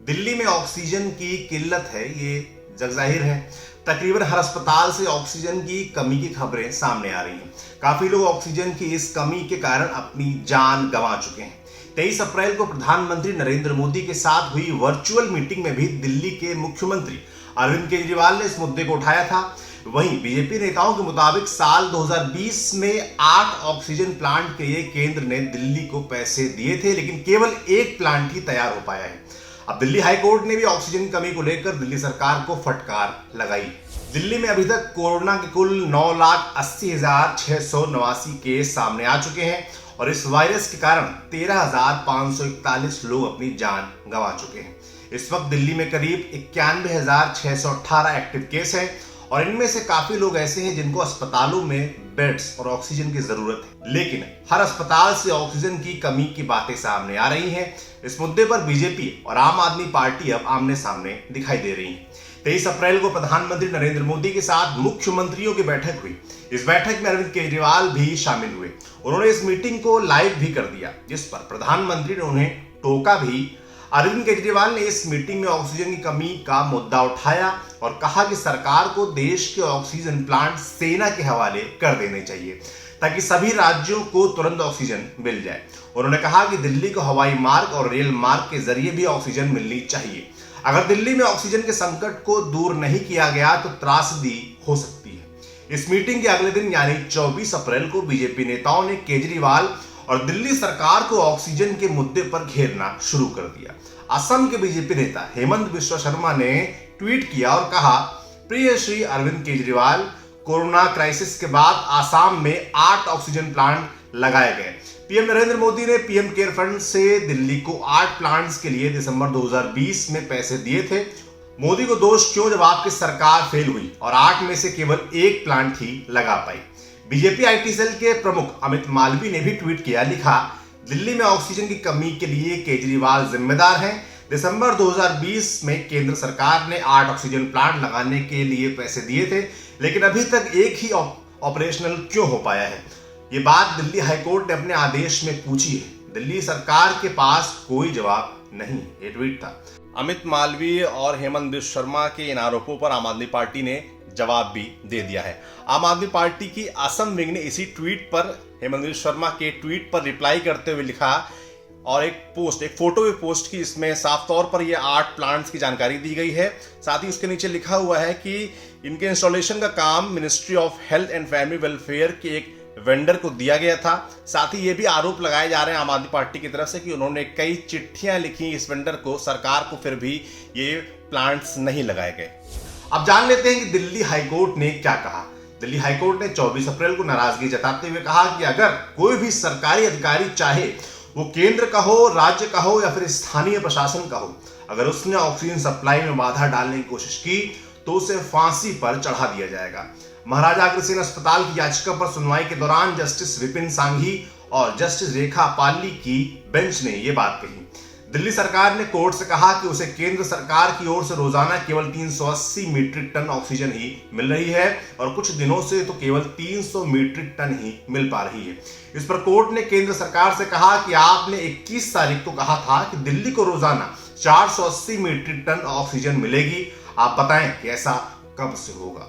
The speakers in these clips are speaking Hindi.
दिल्ली में ऑक्सीजन की किल्लत है, ये जगजाहिर है। तकरीबन हर अस्पताल से ऑक्सीजन की कमी की खबरें सामने आ रही हैं। काफी लोग ऑक्सीजन की इस कमी के कारण अपनी जान गंवा चुके हैं। 23 अप्रैल को प्रधानमंत्री नरेंद्र मोदी के साथ हुई वर्चुअल मीटिंग में भी दिल्ली के मुख्यमंत्री अरविंद केजरीवाल ने इस मुद्दे को उठाया था। वहीं बीजेपी नेताओं के मुताबिक साल 2020 में 8 ऑक्सीजन प्लांट के लिए केंद्र ने दिल्ली को पैसे दिए थे, लेकिन केवल एक प्लांट ही तैयार हो पाया है। अब दिल्ली हाईकोर्ट ने भी ऑक्सीजन कमी को लेकर दिल्ली सरकार को फटकार लगाई। दिल्ली में अभी तक कोरोना के कुल 9,80,689 केस सामने आ चुके हैं और इस वायरस के कारण 13,541 लोग अपनी जान गंवा चुके हैं। इस वक्त दिल्ली में करीब 91,618 एक्टिव केस हैं और इनमें से काफी लोग ऐसे हैं जिनको अस्पतालों में बेड्स और ऑक्सीजन की जरूरत है, लेकिन हर अस्पताल से ऑक्सीजन की कमी की बातें सामने आ रही हैं। इस मुद्दे पर बीजेपी और आम आदमी पार्टी अब आमने सामने दिखाई दे रही है। 23 अप्रैल को प्रधानमंत्री नरेंद्र मोदी के साथ मुख्यमंत्रियों की बैठक हुई। इस बैठक में अरविंद केजरीवाल भी शामिल हुए। उन्होंने इस मीटिंग को लाइव भी कर दिया, जिस पर प्रधानमंत्री ने उन्हें टोका भी। अरविंद केजरीवाल ने इस मीटिंग में ऑक्सीजन की कमी का मुद्दा उठाया और कहा कि सरकार को देश के ऑक्सीजन प्लांट सेना के हवाले कर देने चाहिए ताकि सभी राज्यों को तुरंत ऑक्सीजन मिल जाए। उन्होंने कहा कि दिल्ली को हवाई मार्ग और रेल मार्ग के जरिए भी ऑक्सीजन मिलनी चाहिए। अगर दिल्ली में ऑक्सीजन के संकट को दूर नहीं किया गया तो त्रासदी हो सकती है। इस मीटिंग के अगले दिन यानी 24 अप्रैल को बीजेपी नेताओं ने केजरीवाल और दिल्ली सरकार को ऑक्सीजन के मुद्दे पर घेरना शुरू कर दिया। असम के बीजेपी नेता हेमंत बिश्वा शर्मा ने ट्वीट किया और कहा, प्रिय श्री अरविंद केजरीवाल, कोरोना क्राइसिस के बाद आसाम में 8 ऑक्सीजन प्लांट लगाए गए। पीएम नरेंद्र मोदी ने पीएम केयर फंड से दिल्ली को 8 प्लांट्स के लिए दिसंबर 2020 में पैसे दिए थे। मोदी को दोष क्यों जब आपकी सरकार फेल हुई और 8 में से केवल एक प्लांट ही लगा पाई। बीजेपी आईटी सेल के प्रमुख अमित मालवीय ने भी ट्वीट किया, लिखा, दिल्ली में ऑक्सीजन की कमी के लिए केजरीवाल जिम्मेदार हैं। दिसंबर 2020 में केंद्र सरकार ने 8 ऑक्सीजन प्लांट लगाने के लिए पैसे दिए थे, लेकिन अभी तक एक ही ऑपरेशनल क्यों हो पाया है। ये बात दिल्ली हाईकोर्ट ने अपने आदेश में पूछी है। दिल्ली सरकार के पास कोई जवाब नहीं। ये ट्वीट था। अमित मालवीय और हेमंत बिश्वा शर्मा के इन आरोपों पर आम आदमी पार्टी ने जवाब भी दे दिया है। आम आदमी पार्टी की असम विंग ने इसी ट्वीट पर हेमंत बिश्वा शर्मा के ट्वीट पर रिप्लाई करते हुए लिखा और एक फोटो भी पोस्ट की, इसमें साफ तौर पर ये 8 प्लांट्स की जानकारी दी गई है। साथ ही उसके नीचे लिखा हुआ है कि इनके इंस्टॉलेशन का काम ministry of health and family welfare के एक वेंडर को दिया गया था। साथ ही ये भी आरोप लगाए जा रहे हैं आम आदमी पार्टी की तरफ से कि उन्होंने कई चिट्ठियां लिखी इस वेंडर को, सरकार को, फिर भी ये प्लांट्स नहीं लगाए गए। अब जान लेते हैं कि दिल्ली हाईकोर्ट ने क्या कहा। दिल्ली हाईकोर्ट ने 24 अप्रैल को नाराजगी जताते हुए कहा कि अगर कोई भी सरकारी अधिकारी, चाहे वो केंद्र का हो, राज्य का हो या फिर स्थानीय प्रशासन का हो, अगर उसने ऑक्सीजन सप्लाई में बाधा डालने की कोशिश की तो उसे फांसी पर चढ़ा दिया जाएगा। महाराजा अग्रसेन अस्पताल की याचिका पर सुनवाई के दौरान जस्टिस विपिन सांघी और जस्टिस रेखा पाली की बेंच ने यह बात कही। दिल्ली सरकार ने कोर्ट से कहा कि उसे केंद्र सरकार की ओर से रोजाना केवल 380 मीट्रिक टन ऑक्सीजन ही मिल रही है और कुछ दिनों से तो केवल 300 मीट्रिक टन ही मिल पा रही है। इस पर कोर्ट ने केंद्र सरकार से कहा कि आपने 21 तारीख को कहा था कि दिल्ली को रोजाना 480 मीट्रिक टन ऑक्सीजन मिलेगी। आप बताएं कि ऐसा कब से होगा।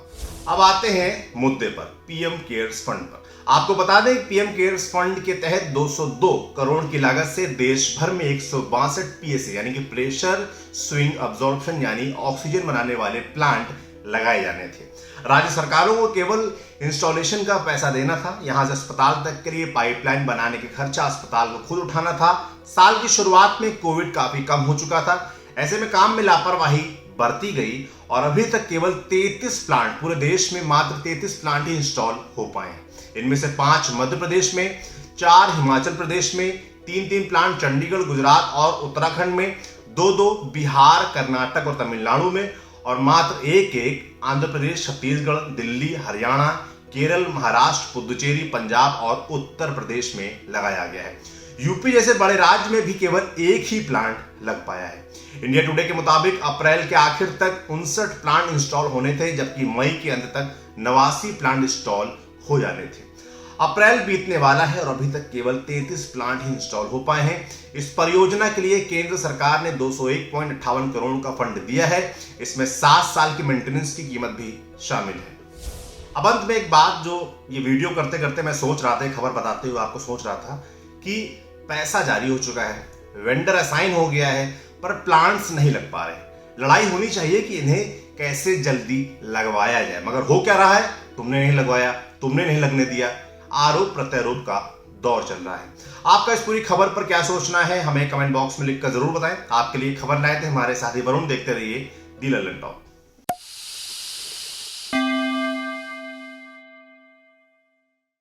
अब आते हैं मुद्दे पर, पीएम केयर्स फंड पर। आपको बता दें कि पीएम केयर्स फंड के तहत 202 करोड़ की लागत से देश भर में 162 पीएसए यानी कि प्रेशर स्विंग अब्जॉर्प्शन यानी ऑक्सीजन बनाने वाले प्लांट लगाए जाने थे। राज्य सरकारों को केवल इंस्टॉलेशन का पैसा देना था। यहां से अस्पताल तक के लिए पाइपलाइन बनाने के खर्चा अस्पताल को खुद उठाना था। साल की शुरुआत में कोविड काफी कम हो चुका था, ऐसे में काम में लापरवाही बरती गई और अभी तक केवल 33 प्लांट, पूरे देश में मात्र 33 प्लांट ही इंस्टॉल हो पाए हैं। इनमें से 5 मध्य प्रदेश में, 4 हिमाचल प्रदेश में, 3 प्लांट चंडीगढ़, गुजरात और उत्तराखंड में, 2 बिहार, कर्नाटक और तमिलनाडु में और मात्र 1 आंध्र प्रदेश, छत्तीसगढ़, दिल्ली, हरियाणा, केरल, महाराष्ट्र, पुदुचेरी, पंजाब और उत्तर प्रदेश में लगाया गया है। यूपी जैसे बड़े राज्य में भी केवल 1 ही प्लांट लग पाया है। इंडिया टुडे के मुताबिक अप्रैल के आखिर तक 59 प्लांट इंस्टॉल होने थे, जबकि मई के अंत तक 89 प्लांट इंस्टॉल हो जाने थे। अप्रैल बीतने वाला है और अभी तक केवल 33 प्लांट ही इंस्टॉल हो पाए हैं। इस परियोजना के लिए केंद्र सरकार ने 201.58 करोड़ का फंड दिया है। इसमें 7 साल की मेंटेनेंस की कीमत भी शामिल है। अब अंत में एक बात, जो ये वीडियो करते करते मैं सोच रहा था, खबर बताते हुए आपको सोच रहा था कि पैसा जारी हो चुका है, वेंडर असाइन हो गया है, पर प्लांट्स नहीं लग पा रहे। लड़ाई होनी चाहिए कि इन्हें कैसे जल्दी लगवाया जाए, मगर हो क्या रहा है? तुमने नहीं लगवाया, तुमने नहीं लगने दिया, आरोप प्रत्यारोप का दौर चल रहा है। आपका इस पूरी खबर पर क्या सोचना है, हमें कमेंट बॉक्स में लिखकर जरूर बताएं। आपके लिए खबर लाए थे हमारे साथी वरुण। देखते रहिए दी लल्लन टॉप।